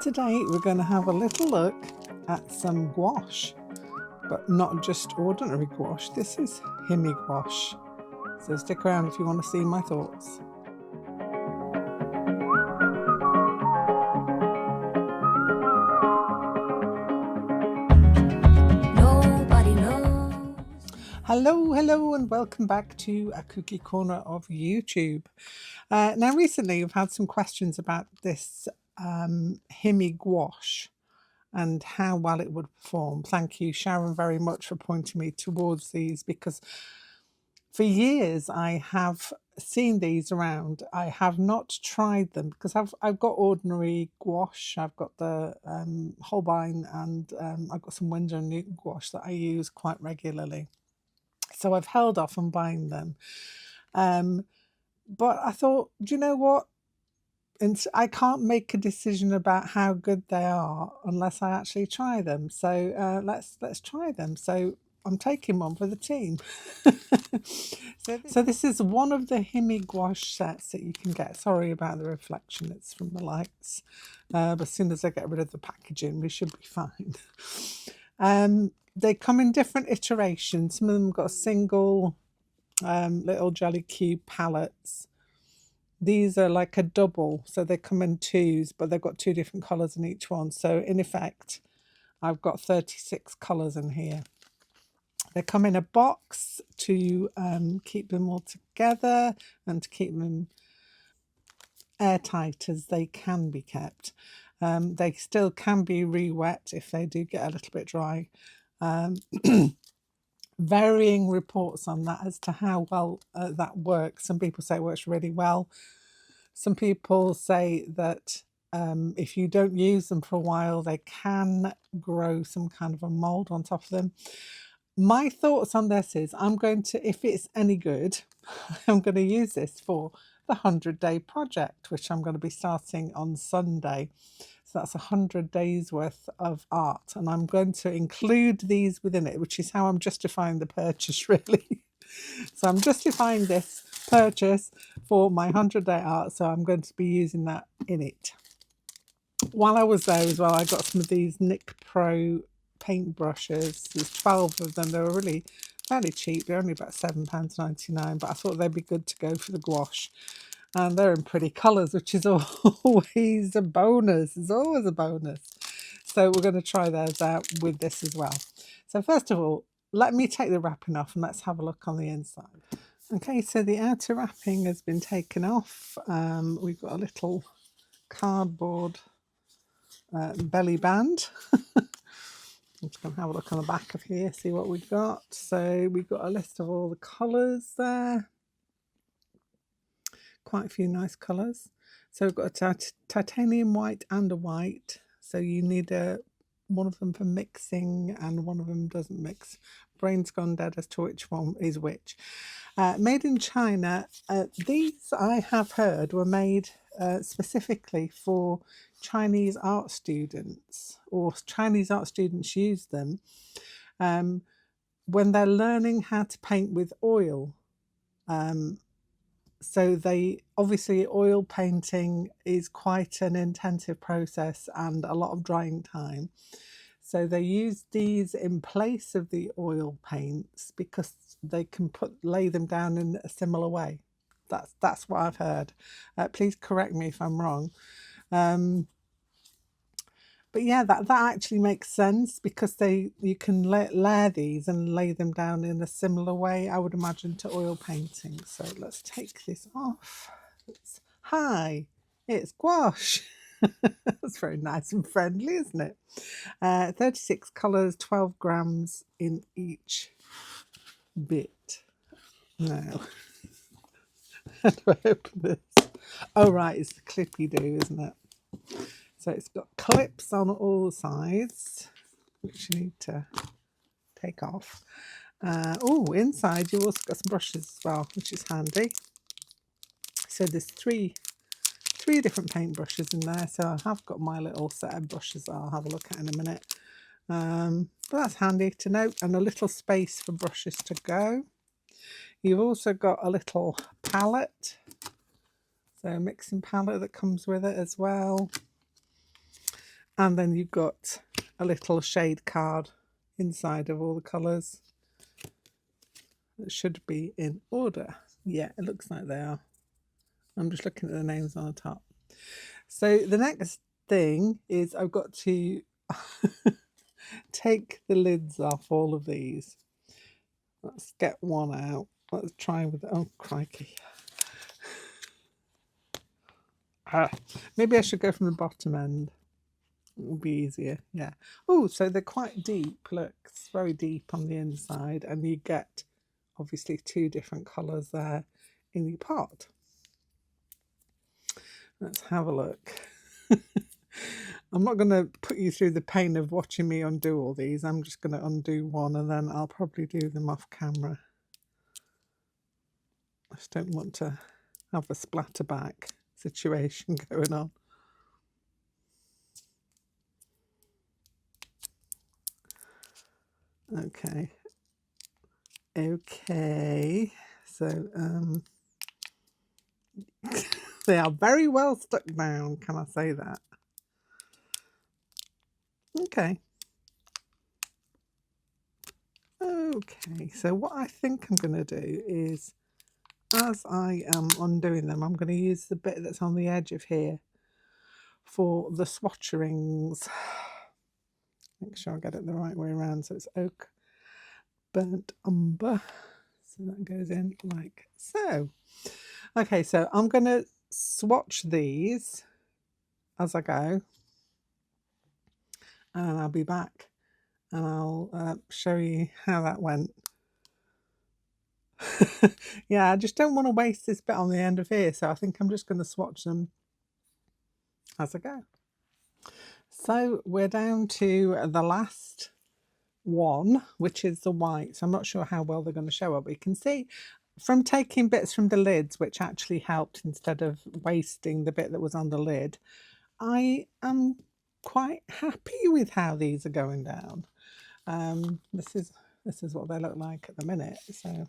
Today we're going to have a little look at some gouache, but not just ordinary gouache. This is Himi Gouache. So stick around if you want to see my thoughts. Nobody knows. Hello and welcome back to a cookie corner of YouTube. Now recently we've had some questions about this Himi Gouache and how well it would perform. Thank you, Sharon, very much for pointing me towards these, because for years I have seen these around. I have not tried them because I've got ordinary gouache. I've got the Holbein, and I've got some Winsor and Newton gouache that I use quite regularly. So I've held off on buying them. But I thought, do you know what? And I can't make a decision about how good they are unless I actually try them. So let's try them. So I'm taking one for the team. So this is one of the Himi Gouache sets that you can get. Sorry about the reflection, it's from the lights. But as soon as I get rid of the packaging, we should be fine. They come in different iterations. Some of them got single little jelly cube palettes. These are like a double, so they come in twos, but they've got two different colours in each one. So in effect, I've got 36 colours in here. They come in a box to keep them all together and to keep them airtight as they can be kept. They still can be re-wet if they do get a little bit dry. Varying reports on that as to how well that works. Some people say it works really well. Some people say that if you don't use them for a while, they can grow some kind of a mold on top of them. My thoughts on this is I'm going to, if it's any good, I'm going to use this for the 100-day project, which I'm going to be starting on Sunday. So that's 100 days worth of art, and I'm going to include these within it, which is how I'm justifying the purchase, really. So I'm justifying this purchase for my 100-day art, so I'm going to be using that in it. While I was there as well, I got some of these Nicpro paint brushes. There's 12 of them. They were really fairly cheap. They're only about £7.99, but I thought they'd be good to go for the gouache. And they're in pretty colours, which is always a bonus. It's always a bonus. So we're going to try those out with this as well. So first of all, let me take the wrapping off and let's have a look on the inside. Okay, so the outer wrapping has been taken off. We've got a little cardboard belly band. I'm just going to have a look on the back of here, see what we've got. So we've got a list of all the colours there. Quite a few nice colours. So we've got a titanium white and a white. So you need one of them for mixing and one of them doesn't mix. Brain's gone dead as to which one is which. Made in China. These, I have heard, were made specifically for Chinese art students, or Chinese art students use them when they're learning how to paint with oil. So they obviously, oil painting is quite an intensive process and a lot of drying time. So they use these in place of the oil paints because they can lay them down in a similar way. That's what I've heard. Please correct me if I'm wrong. But yeah, that actually makes sense because you can layer these and lay them down in a similar way, I would imagine, to oil painting. So let's take this off. Hi, it's gouache. That's very nice and friendly, isn't it? 36 colours, 12 grams in each bit. Now, how do I open this? Oh right, it's the clippy do, isn't it? So it's got clips on all sides, which you need to take off. Oh, inside you've also got some brushes as well, which is handy. So there's three different paint brushes in there. So I have got my little set of brushes that I'll have a look at in a minute. But that's handy to note, and a little space for brushes to go. You've also got a little palette, so a mixing palette that comes with it as well. And then you've got a little shade card inside of all the colours. It should be in order. Yeah, it looks like they are. I'm just looking at the names on the top. So the next thing is I've got to take the lids off all of these. Let's get one out. Let's try with, oh crikey. Maybe I should go from the bottom end. It will be easier, yeah. Oh, so they're quite deep. Look, it's very deep on the inside, and you get obviously two different colours there in your pot. Let's have a look. I'm not going to put you through the pain of watching me undo all these. I'm just going to undo one and then I'll probably do them off camera. I just don't want to have a splatterback situation going on. Okay. Okay. So, they are very well stuck down, can I say that? Okay. Okay, so what I think I'm going to do is, as I am undoing them, I'm going to use the bit that's on the edge of here for the swatcherings. Make sure I get it the right way around. So it's oak, burnt umber. So that goes in like so. Okay, so I'm going to swatch these as I go. And I'll be back and I'll show you how that went. Yeah, I just don't want to waste this bit on the end of here, so I think I'm just going to swatch them as I go. So we're down to the last one, which is the white. So I'm not sure how well they're going to show up. But you can see from taking bits from the lids, which actually helped instead of wasting the bit that was on the lid, I am quite happy with how these are going down. This is what they look like at the minute. So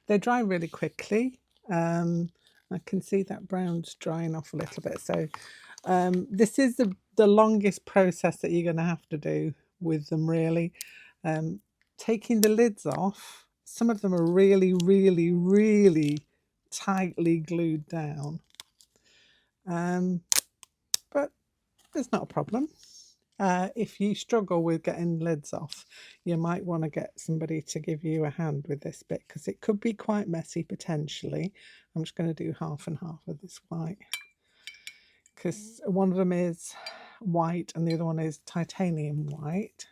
they dry really quickly. I can see that brown's drying off a little bit. So this is the longest process that you're going to have to do with them, really. Taking the lids off, some of them are really, really, really tightly glued down. But it's not a problem. If you struggle with getting lids off, you might want to get somebody to give you a hand with this bit because it could be quite messy potentially. I'm just going to do half and half of this white because one of them is white and the other one is titanium white.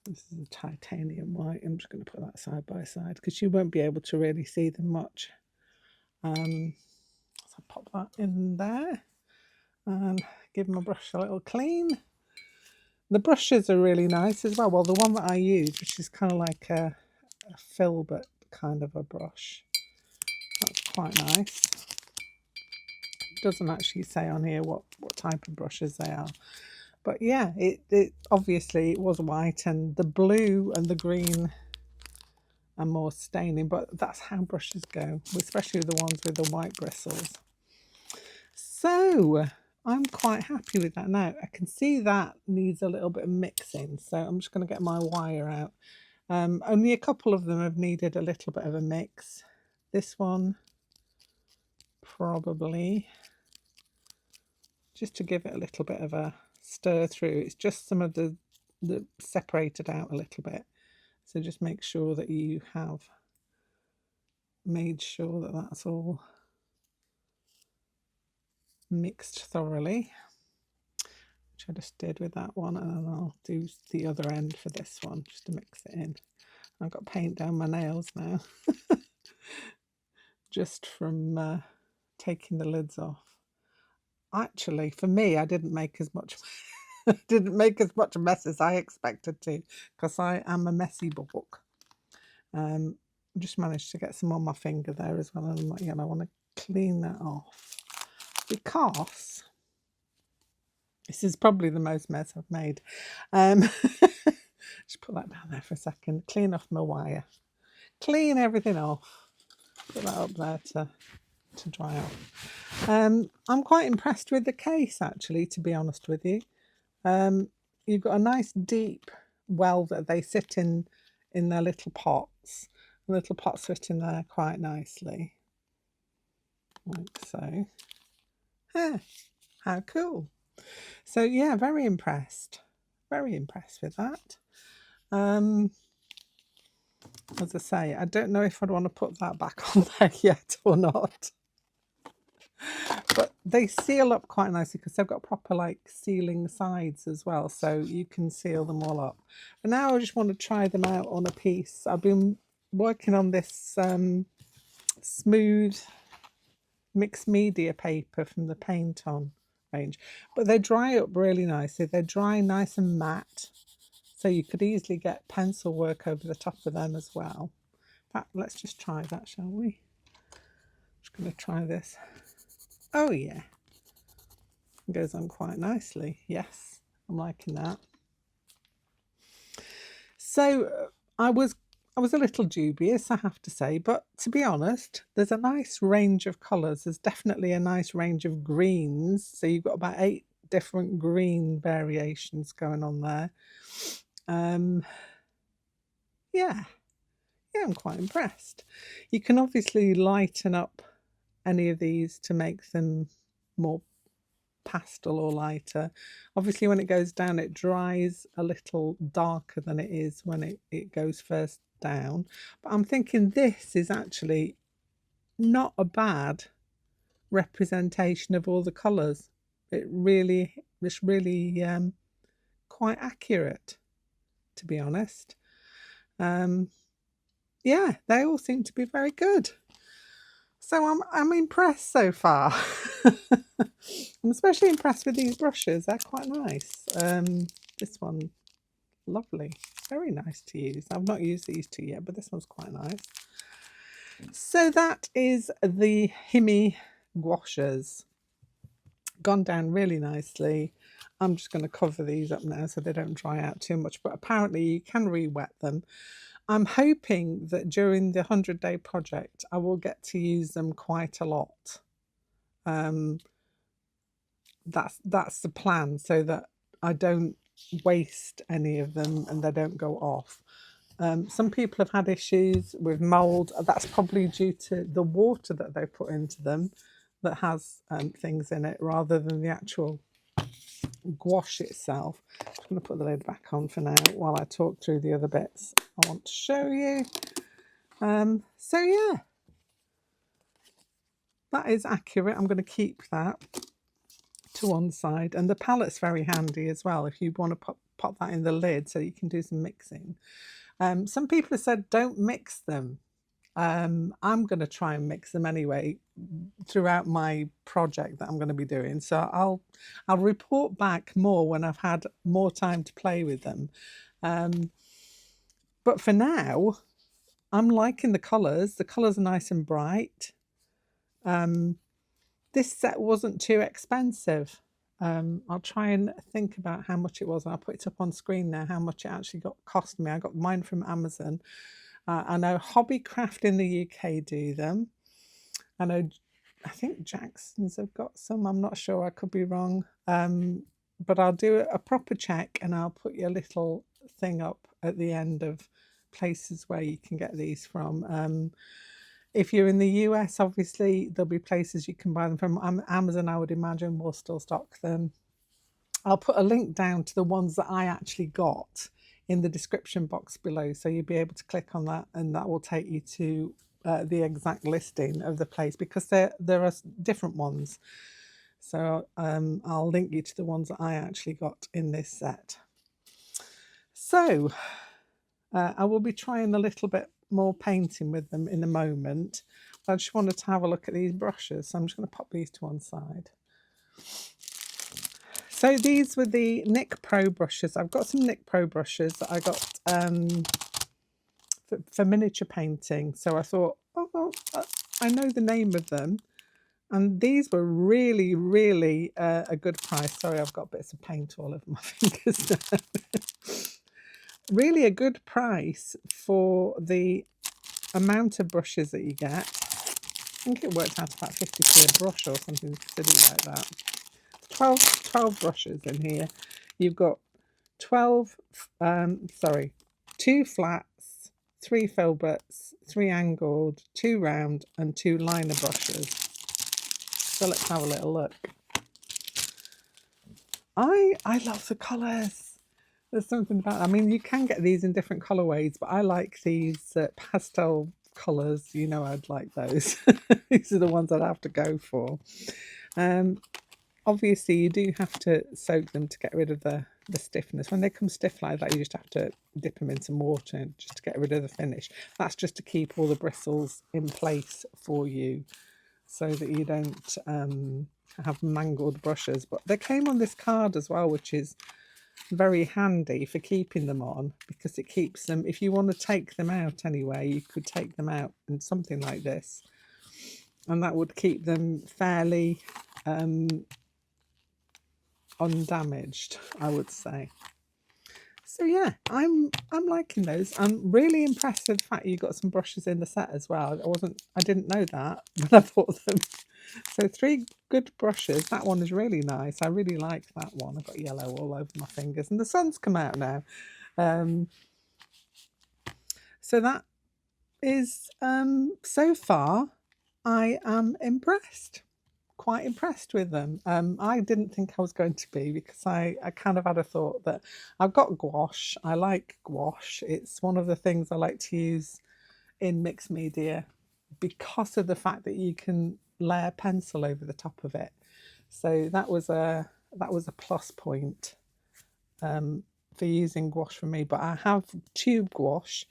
This is a titanium white. I'm just going to put that side by side because you won't be able to really see them much. So I'll pop that in there and give my brush a little clean. The brushes are really nice as well. Well, the one that I use, which is kind of like a filbert kind of a brush, that's quite nice. It doesn't actually say on here what type of brushes they are. But yeah, it obviously it was white, and the blue and the green are more staining, but that's how brushes go, especially the ones with the white bristles. So I'm quite happy with that now. I can see that needs a little bit of mixing, so I'm just going to get my wire out. Only a couple of them have needed a little bit of a mix. This one probably, just to give it a little bit of a stir through. It's just some of the separated out a little bit. So just make sure that you have made sure that that's all mixed thoroughly, which I just did with that one, and then I'll do the other end for this one just to mix it in. I've got paint down my nails now just from taking the lids off. Actually, for me, I didn't make as much didn't make as much mess as I expected to, because I am a messy book. Just managed to get some on my finger there as well, and I want to clean that off because this is probably the most mess I've made. Just put that down there for a second. Clean off my wire. Clean everything off. Put that up there to to dry off. I'm quite impressed with the case, actually, to be honest with you. You've got a nice deep well that they sit in their little pots. The little pots fit in there quite nicely, like so. How cool. So yeah, very impressed with that. As I say, I don't know if I'd want to put that back on there yet or not, but they seal up quite nicely because they've got proper like sealing sides as well, so you can seal them all up. But now I just want to try them out on a piece. I've been working on this smooth mixed media paper from the Paint On range, but they dry up really nicely. They dry nice and matte, so you could easily get pencil work over the top of them as well. In fact, let's just try that, shall we? Just going to try this. Oh yeah, it goes on quite nicely. Yes, I'm liking that. So I was a little dubious, I have to say, but to be honest, there's a nice range of colours. There's definitely a nice range of greens. So you've got about 8 different green variations going on there. Yeah, I'm quite impressed. You can obviously lighten up any of these to make them more pastel or lighter. Obviously when it goes down it dries a little darker than it is when it goes first down, but I'm thinking this is actually not a bad representation of all the colours. It's really quite accurate, to be honest. Yeah, they all seem to be very good. So I'm impressed so far. I'm especially impressed with these brushes. They're quite nice. This one, lovely. Very nice to use. I've not used these two yet, but this one's quite nice. So that is the Himi Gouaches. Gone down really nicely. I'm just going to cover these up now so they don't dry out too much, but apparently you can re-wet them. I'm hoping that during the 100-day project I will get to use them quite a lot. That's the plan, so that I don't waste any of them and they don't go off. Some people have had issues with mould. That's probably due to the water that they put into them that has things in it rather than the actual gouache itself. I'm just going to put the lid back on for now while I talk through the other bits I want to show you. So yeah, that is accurate. I'm going to keep that to one side, and the palette's very handy as well if you want to pop that in the lid so you can do some mixing. Some people have said don't mix them. I'm going to try and mix them anyway throughout my project that I'm going to be doing, so I'll report back more when I've had more time to play with them. But for now I'm liking the colours. The colours are nice and bright. This set wasn't too expensive. I'll try and think about how much it was. I'll put it up on screen now, how much it actually cost me. I got mine from Amazon. I know Hobbycraft in the UK do them. I think Jackson's have got some. I'm not sure. I could be wrong. But I'll do a proper check and I'll put your little thing up at the end of places where you can get these from. If you're in the US, obviously there'll be places you can buy them from. Amazon, I would imagine, will still stock them. I'll put a link down to the ones that I actually got in the description box below, so you'll be able to click on that and that will take you to the exact listing of the place, because there are different ones. So I'll link you to the ones that I actually got in this set. So I will be trying a little bit more painting with them in a moment, but I just wanted to have a look at these brushes, so I'm just going to pop these to one side. So these were the Nicpro brushes. I've got some Nicpro brushes that I got for miniature painting, so I thought, oh well, I know the name of them, and these were really a good price. Sorry, I've got bits of paint all over my fingers now. Really a good price for the amount of brushes that you get. think it worked out about 50p a brush or something silly like that. 12 brushes in here. You've got 2 flats, 3 filberts, 3 angled, 2 round and 2 liner brushes. So let's have a little look. I love the colours. There's something about, I mean, you can get these in different colourways, but I like these pastel colours. You know, I'd like those. These are the ones I'd have to go for. Obviously, you do have to soak them to get rid of the stiffness. When they come stiff like that, you just have to dip them in some water just to get rid of the finish. That's just to keep all the bristles in place for you so that you don't have mangled brushes. But they came on this card as well, which is very handy for keeping them on, because it keeps them, if you want to take them out anyway, you could take them out in something like this, and that would keep them fairly undamaged, I would say. So yeah, I'm liking those. I'm really impressed with the fact you got some brushes in the set as well. I didn't know that when I bought them. So 3 good brushes. That one is really nice. I really like that one. I've got yellow all over my fingers, and the sun's come out now. So that is so far I am impressed. Quite impressed with them. I didn't think I was going to be, because I kind of had a thought that I've got gouache. I like gouache. It's one of the things I like to use in mixed media because of the fact that you can layer pencil over the top of it. So that was a plus point for using gouache for me. But I have tube gouache.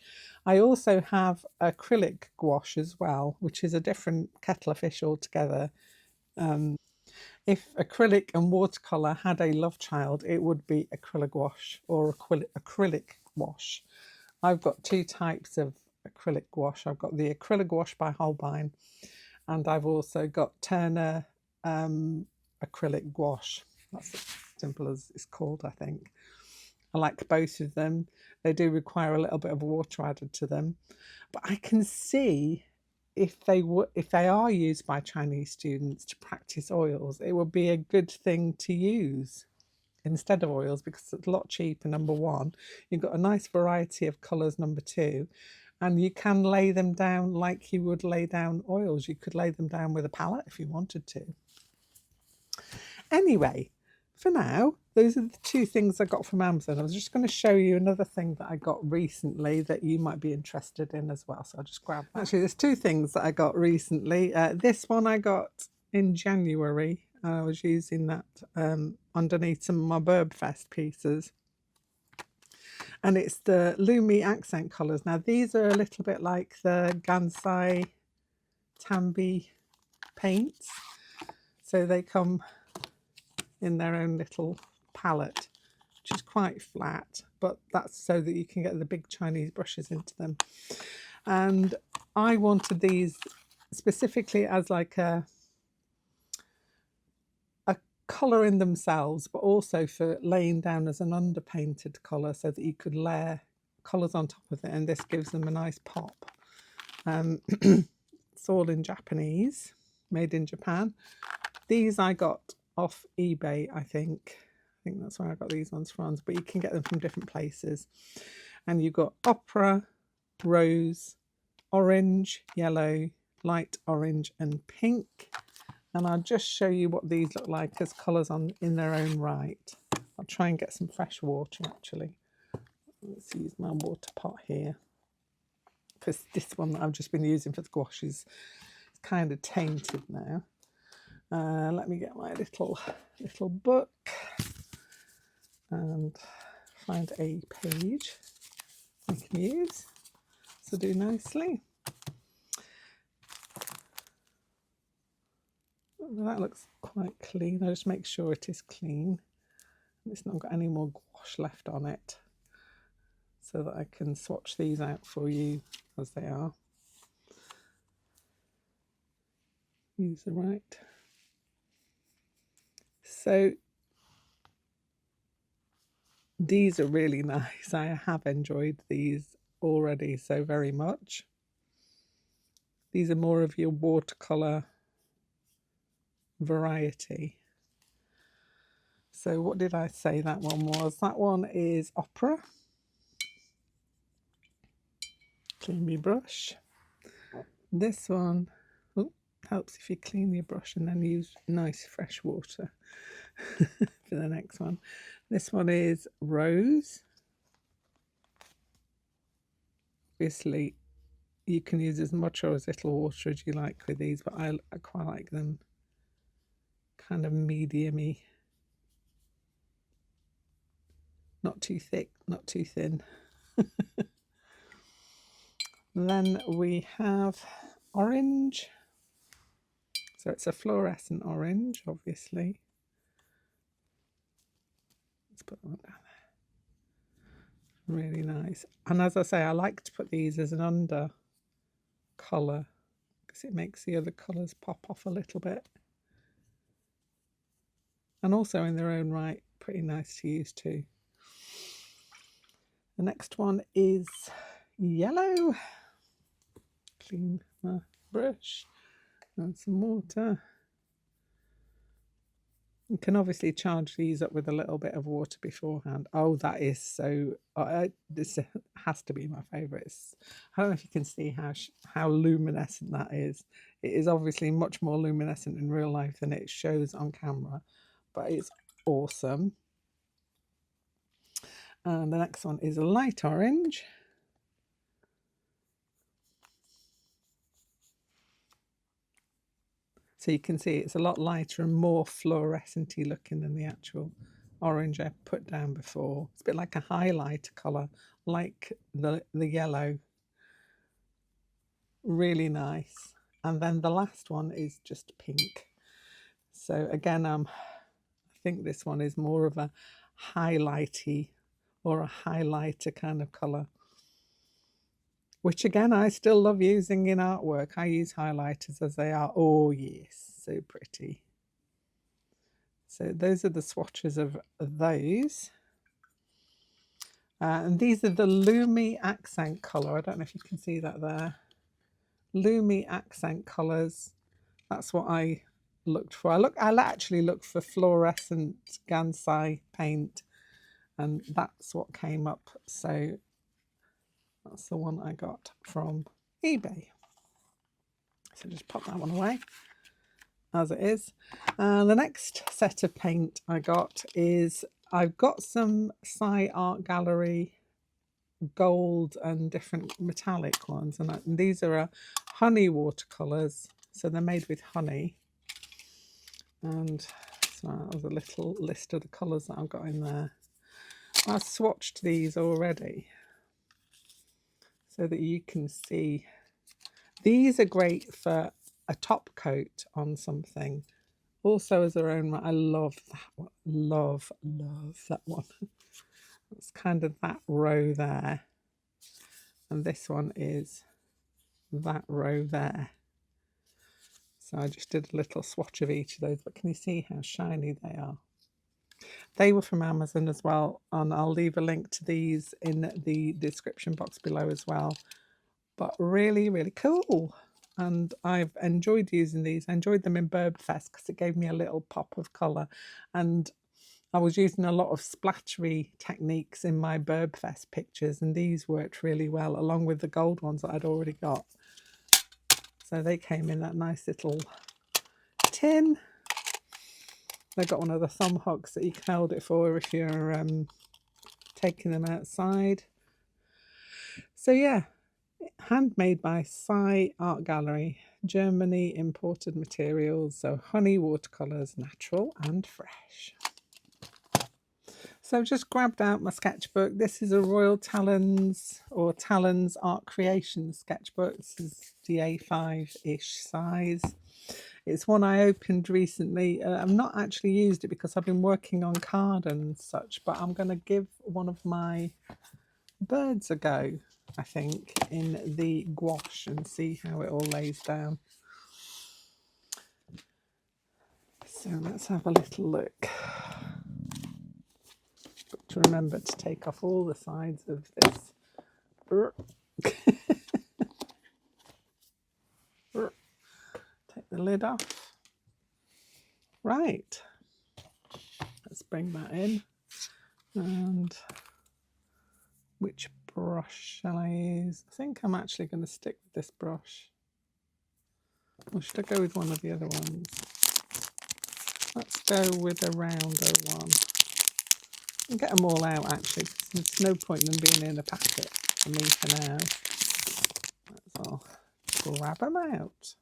I also have acrylic gouache as well, which is a different kettle of fish altogether. If acrylic and watercolour had a love child, it would be acrylic gouache or acrylic gouache. I've got 2 types of acrylic gouache. I've got the acrylic gouache by Holbein, and I've also got Turner acrylic gouache. That's as simple as it's called, I think. I like both of them. They do require a little bit of water added to them, but I can see if they are used by Chinese students to practice oils, it would be a good thing to use instead of oils, because it's a lot cheaper, number one. You've got a nice variety of colours, number two, and you can lay them down like you would lay down oils. You could lay them down with a palette if you wanted to. Anyway, for now, those are the 2 things I got from Amazon. I was just going to show you another thing that I got recently that you might be interested in as well. So I'll just grab that. Actually, there's 2 things that I got recently. This one I got in January. I was using that underneath some of my Burbfest pieces. And it's the Lumi accent colours. Now, these are a little bit like the Gansai Tambi paints. So they come in their own little palette, which is quite flat, but that's so that you can get the big Chinese brushes into them. And I wanted these specifically as like a colour in themselves, but also for laying down as an underpainted colour, so that you could layer colours on top of it, and this gives them a nice pop. It's all in Japanese, made in Japan. These I got off eBay, I think that's where I got these ones from, but you can get them from different places. And you've got opera, rose, orange, yellow, light orange and pink. And I'll just show you what these look like as colours in their own right. I'll try and get some fresh water actually. Let's use my water pot here, because this one that I've just been using for the gouache is kind of tainted now. Let me get my little book and find a page I can use. So do nicely. That looks quite clean. I'll just make sure it is clean. It's not got any more gouache left on it, so that I can swatch these out for you as they are. Use the right. So these are really nice. I have enjoyed these already so very much. These are more of your watercolour variety. So what did I say that one was? That one is Opera. Clean my brush. This one, oh, helps if you clean your brush and then use nice fresh water for the next one. This one is Rose. Obviously, you can use as much or as little water as you like with these, but I quite like them kind of medium-y. Not too thick, not too thin. Then we have orange. So it's a fluorescent orange, obviously. Let's put that one down there. Really nice. And as I say, I like to put these as an under colour because it makes the other colours pop off a little bit. And also in their own right, pretty nice to use too. The next one is yellow. Clean my brush and some water. You can obviously charge these up with a little bit of water beforehand. Oh, that is so... this has to be my favourite. I don't know if you can see how luminescent that is. It is obviously much more luminescent in real life than it shows on camera, but it's awesome. And the next one is a light orange. So you can see it's a lot lighter and more fluorescent-y looking than the actual orange I put down before. It's a bit like a highlighter colour, like the yellow. Really nice. And then the last one is just pink. So again, I think this one is more of a highlighty or a highlighter kind of colour, which again I still love using in artwork. I use highlighters as they are. Oh yes, so pretty. So those are the swatches of those. And these are the Lumi accent colour. I don't know if you can see that there. Lumi accent colours. That's what I looked for. I actually looked for fluorescent Gansai paint, and that's what came up. So that's the one I got from eBay. So just pop that one away as it is. And the next set of paint I got is, I've got some Psy Art Gallery gold and different metallic ones, and these are honey watercolours. So they're made with honey. And so that was a little list of the colours that I've got in there. I've swatched these already so that you can see. These are great for a top coat on something. Also as their own, I love that one. Love that one. It's kind of that row there. And this one is that row there. So I just did a little swatch of each of those, but can you see how shiny they are? They were from Amazon as well, and I'll leave a link to these in the description box below as well. But really, really cool. And I've enjoyed using these. I enjoyed them in Burbfest because it gave me a little pop of colour. And I was using a lot of splattery techniques in my Burbfest pictures, and these worked really well, along with the gold ones that I'd already got. So they came in that nice little tin. They've got one of the thumb hooks that you can hold it for if you're taking them outside. So yeah, handmade by Psy Art Gallery, Germany, imported materials. So honey watercolours, natural and fresh. So I've just grabbed out my sketchbook. This is a Royal Talons or Talons Art Creation sketchbook. This is the A5-ish size. It's one I opened recently. I've not actually used it because I've been working on card and such, but I'm going to give one of my birds a go, I think, in the gouache and see how it all lays down. So let's have a little look. Got to remember to take off all the sides of this. lid off. Right, let's bring that in. And which brush shall I use? I think I'm actually going to stick with this brush. Or should I go with one of the other ones? Let's go with a rounder one. I'll get them all out actually, because there's no point in them being in a packet for me for now. I'll grab them out.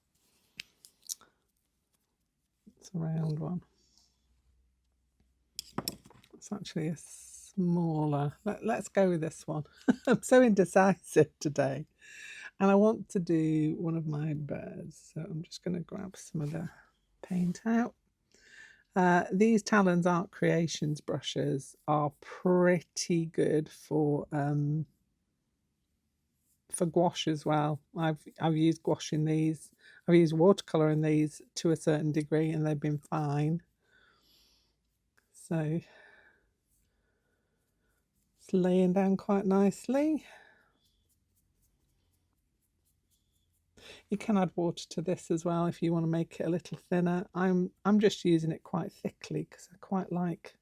It's a round one. It's actually a smaller. Let's go with this one. I'm so indecisive today. And I want to do one of my birds. So I'm just going to grab some of the paint out. These Talons Art Creations brushes are pretty good for gouache as well. I've used gouache in these. I've used watercolour in these to a certain degree, and they've been fine. So it's laying down quite nicely. You can add water to this as well if you want to make it a little thinner. I'm just using it quite thickly because I quite like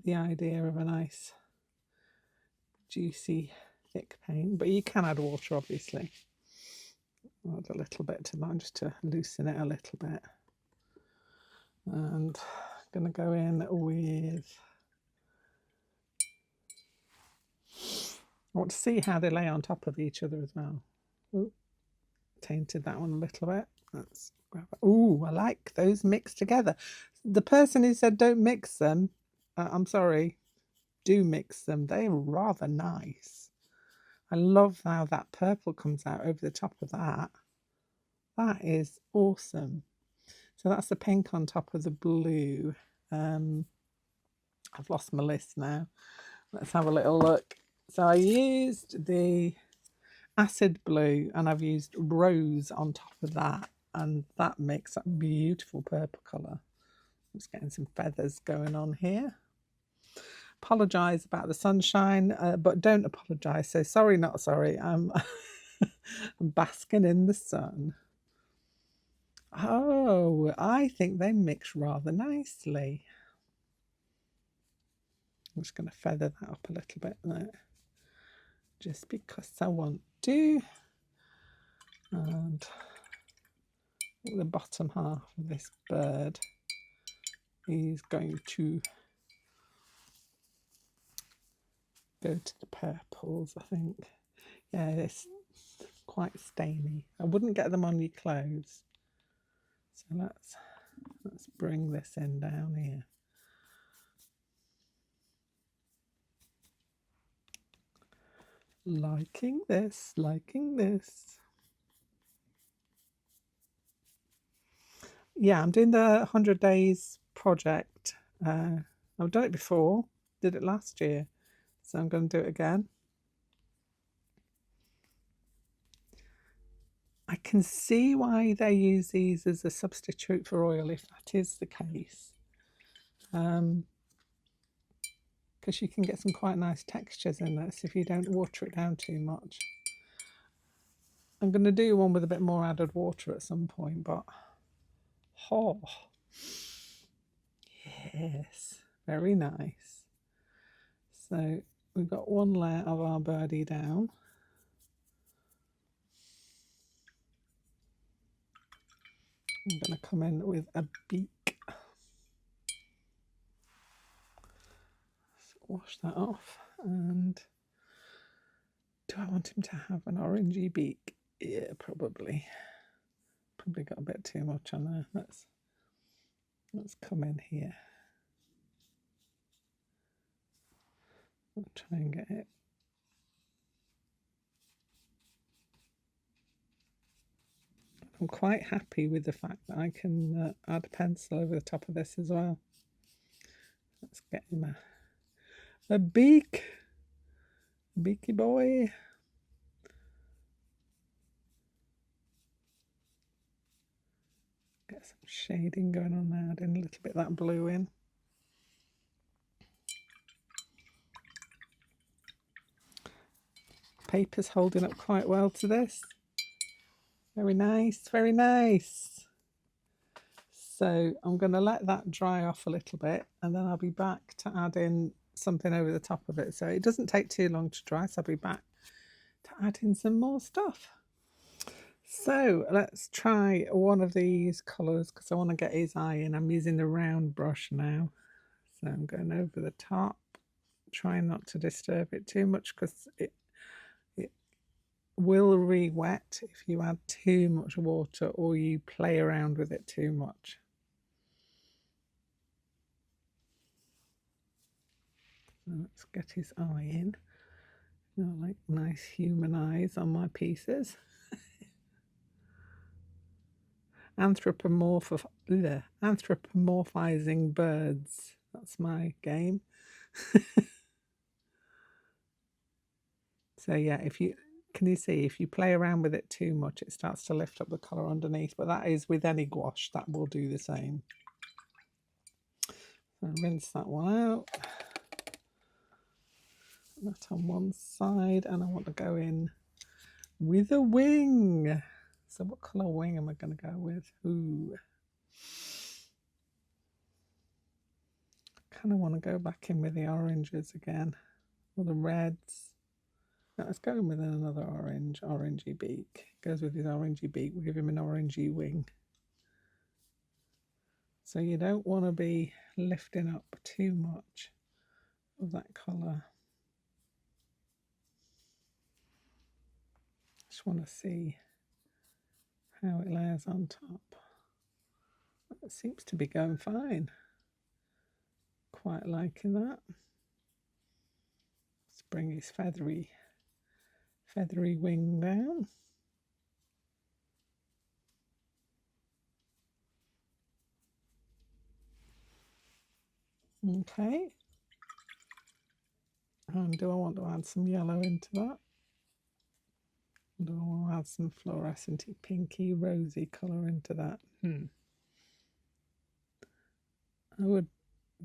the idea of a nice juicy thick paint, but you can add water obviously. I'll add a little bit to that just to loosen it a little bit. And I'm going to go in with, I want to see how they lay on top of each other as well. Ooh, tainted that one a little bit. Let's grab it. Ooh, I like those mixed together. The person who said don't mix them, I'm sorry, do mix them. They're rather nice. I love how that purple comes out over the top of that. That is awesome. So that's the pink on top of the blue. I've lost my list now. Let's have a little look. So I used the acid blue and I've used rose on top of that, and that makes that beautiful purple colour. I'm just getting some feathers going on here. Apologise about the sunshine, but don't apologise. So sorry, not sorry. I'm basking in the sun. Oh, I think they mix rather nicely. I'm just going to feather that up a little bit there, just because I want to. And the bottom half of this bird is going to go to the purples, I think. Yeah, it's quite stainy. I wouldn't get them on your clothes. So let's bring this in down here. Liking this, liking this. Yeah, I'm doing the 100 days project. I've done it before, did it last year, so I'm going to do it again. I can see why they use these as a substitute for oil, if that is the case. Because you can get some quite nice textures in this if you don't water it down too much. I'm going to do one with a bit more added water at some point, but oh, yes, very nice. So we've got one layer of our birdie down. I'm going to come in with a beak. Wash that off. And do I want him to have an orangey beak? Yeah, probably. Probably got a bit too much on there. Let's come in here. I'll try and get it. I'm quite happy with the fact that I can add a pencil over the top of this as well. Let's get him a beak. Beaky boy. Get some shading going on there, adding a little bit of that blue in. Paper's holding up quite well to this. Very nice, very nice. So I'm going to let that dry off a little bit, and then I'll be back to add in something over the top of it. So it doesn't take too long to dry, so I'll be back to add in some more stuff. So let's try one of these colours because I want to get his eye in. I'm using the round brush now. So I'm going over the top, trying not to disturb it too much because it will re-wet if you add too much water or you play around with it too much. So let's get his eye in. I like nice human eyes on my pieces. Anthropomorphizing birds. That's my game. So yeah, can you see, if you play around with it too much, it starts to lift up the colour underneath, but that is with any gouache, that will do the same. So rinse that one out. That on one side, and I want to go in with a wing. So what colour wing am I going to go with? Ooh. Kind of want to go back in with the oranges again, or the reds. No, let's go in with another orangey beak. Goes with his orangey beak. We'll give him an orangey wing. So you don't want to be lifting up too much of that colour. Just want to see how it layers on top. It seems to be going fine. Quite liking that. Let's bring his feathery wing down. Okay. And do I want to add some yellow into that? Do I want to add some fluorescent pinky rosy colour into that? I would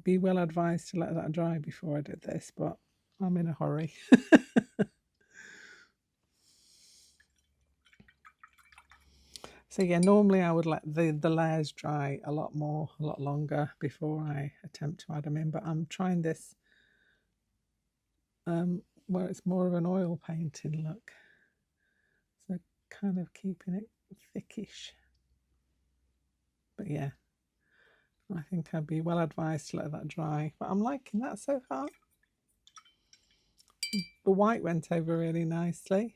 be well advised to let that dry before I did this, but I'm in a hurry. So yeah, normally I would let the layers dry a lot longer before I attempt to add them in, but I'm trying this where it's more of an oil painting look. So kind of keeping it thickish. But yeah, I think I'd be well advised to let that dry. But I'm liking that so far. The white went over really nicely.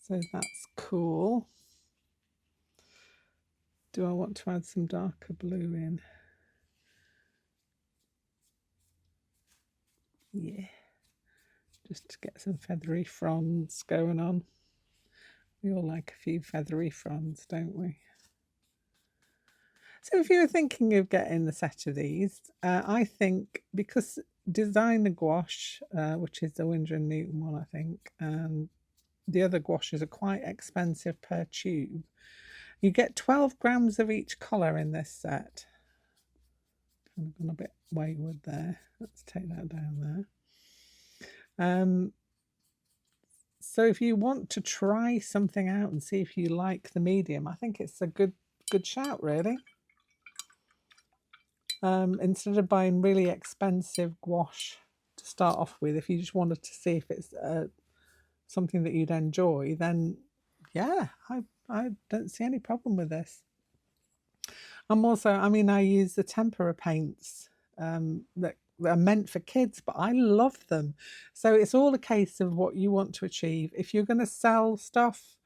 So that's cool. Do I want to add some darker blue in? Yeah. Just to get some feathery fronds going on. We all like a few feathery fronds, don't we? So if you were thinking of getting the set of these, I think because Designer Gouache, which is the Winsor & Newton one, I think, and the other gouaches are quite expensive per tube. You get 12 grams of each colour in this set. Kind of gone a bit wayward there. Let's take that down there. So if you want to try something out and see if you like the medium, I think it's a good shout, really. Instead of buying really expensive gouache to start off with, if you just wanted to see if it's something that you'd enjoy, then yeah, I don't see any problem with this. I'm also, I mean, I use the tempera paints that are meant for kids, but I love them. So it's all a case of what you want to achieve. If you're going to sell stuff,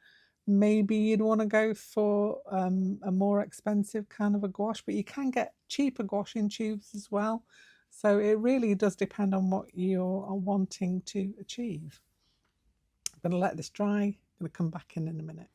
maybe you'd want to go for a more expensive kind of a gouache, but you can get cheaper gouache in tubes as well. So it really does depend on what you're wanting to achieve. I'm going to let this dry. I'm going to come back in a minute.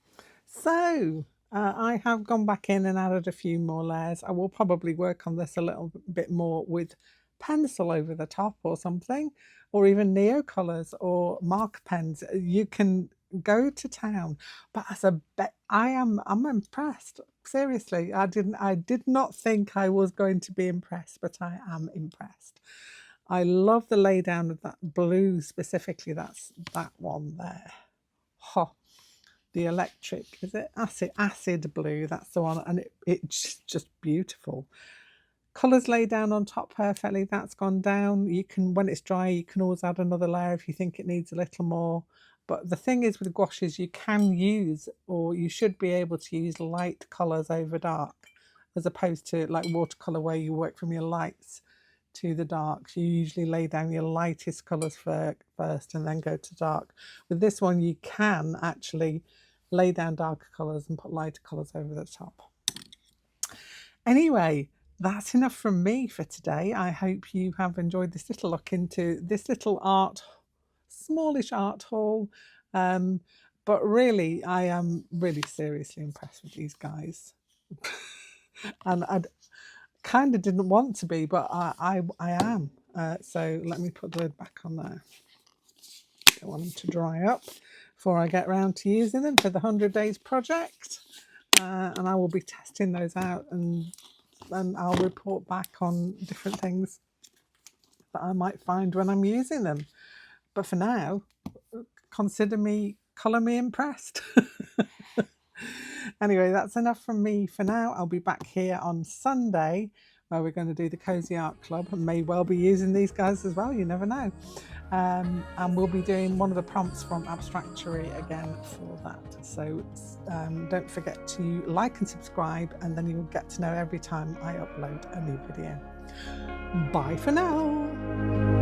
So I have gone back in and added a few more layers. I will probably work on this a little bit more with pencil over the top or something, or even Neocolors or marker pens. You can go to town, but I'm impressed. Seriously, I did not think I was going to be impressed, but I am impressed. I love the lay down of that blue specifically. That's that one there. the electric, is it acid blue? That's the one, and it's just beautiful. Colours lay down on top perfectly. That's gone down. You can, when it's dry, you can always add another layer if you think it needs a little more. But the thing is with gouaches, you can use, or you should be able to use, light colours over dark, as opposed to like watercolour where you work from your lights to the darks. You usually lay down your lightest colours first and then go to dark. With this one, you can actually lay down darker colours and put lighter colours over the top. Anyway, that's enough from me for today. I hope you have enjoyed this little look into this little smallish art haul. But really, I am really seriously impressed with these guys. And I kind of didn't want to be, but I am. So let me put the lid back on there. Don't want them to dry up before I get round to using them for the 100 Days project. And I will be testing those out, and I'll report back on different things that I might find when I'm using them. But for now, colour me impressed. Anyway, that's enough from me for now. I'll be back here on Sunday where we're going to do the Cozy Art Club, and may well be using these guys as well, you never know. And we'll be doing one of the prompts from Abstractory again for that. So don't forget to like and subscribe, and then you'll get to know every time I upload a new video. Bye for now.